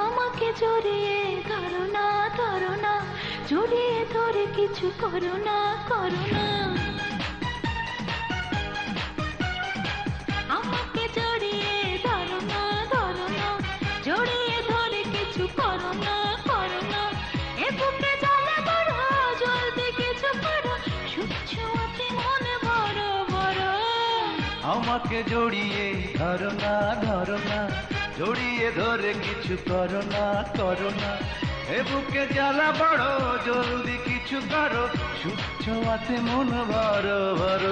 আমাকে জড়িয়ে ধরো না, ধরো না, জড়িয়ে ধরে কিছু করো না, করো না। আমাকে জড়িয়ে ধরো না, ধরো না, জড়িয়ে ধরে কিছু করো না, করো না। এ বুকে জ্বালা বড়, জলদি কিছু করো, সূক্ষ্মতে মনে বড় বড়। আমাকে জড়িয়ে ধরো না, ধরো না, জড়িয়ে ধরে কিছু করো না, করো না। এ বুকে জ্বালা বড়, জলদি কিছু করো, সূক্ষ্মতে মন বড় বড়।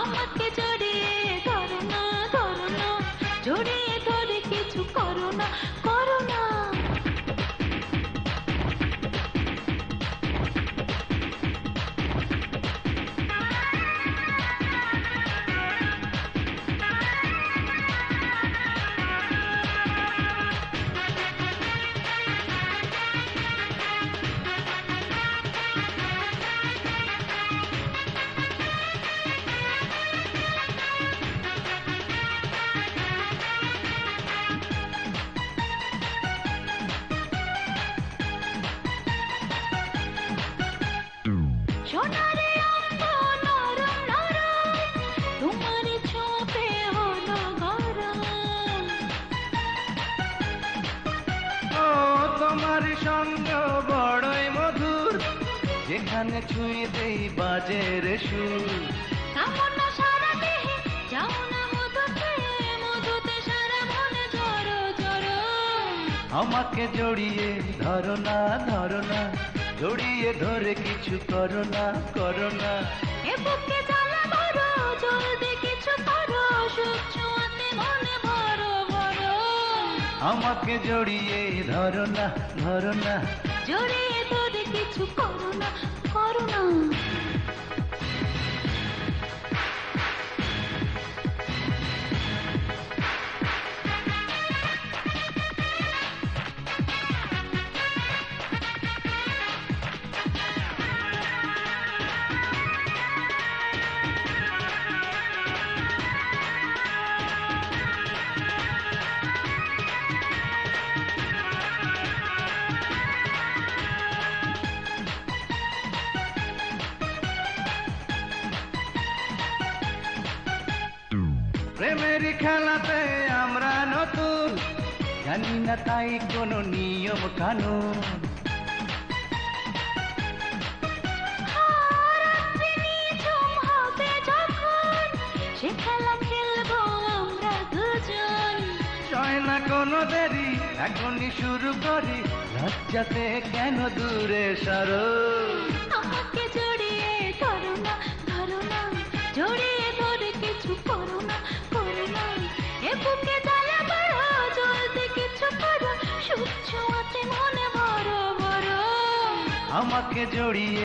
আমাকে জড়িয়ে ধরো না, ধরো না, জড়িয়ে ধরে কিছু করো না, করো না। সোনারে অঙ্গ নরম নরম, তোমার ছোঁয়াতে হলো গরম। ও তোমার সঙ্গ বড়ই মধুর, যেখানে ছুঁয়ে দেই বাজে রে সুর। কামনা সারা দেহে, যাও না মধুতে, মধুতে সারা মনে জড়ো জড়ো। আমাকে জড়িয়ে ধরো না, ধরো না, জড়িয়ে ধরে কিছু করো না, করো না। এ বুকে জ্বালা বড়, জলদি কিছু করো, সূক্ষ্মতে মনে বড় বড়। আমাকে জড়িয়ে ধরো না, ধরো না, জড়িয়ে ধরে কিছু করো না, করো না। প্রেমের খেলাতে আমরা নতুন, জানি না তাই কোনো নিয়ম কানুন। রাত্রি নিঝুম হবে যখন, সে খেলা খেলবো আমরা দুজন। হয় না কোনো দেরি, এখনই শুরু করি, লজ্জাতে কেন দূরে সরো। আমাকে জড়িয়ে ধরো না, ধরো না, জড়িয়ে ধরে কিছু করো না, করো না। এ বুকে জ্বালা বড়, জলদি কিছু করো, সূক্ষ্মতে মনে বড় বড়। আমাকে জড়িয়ে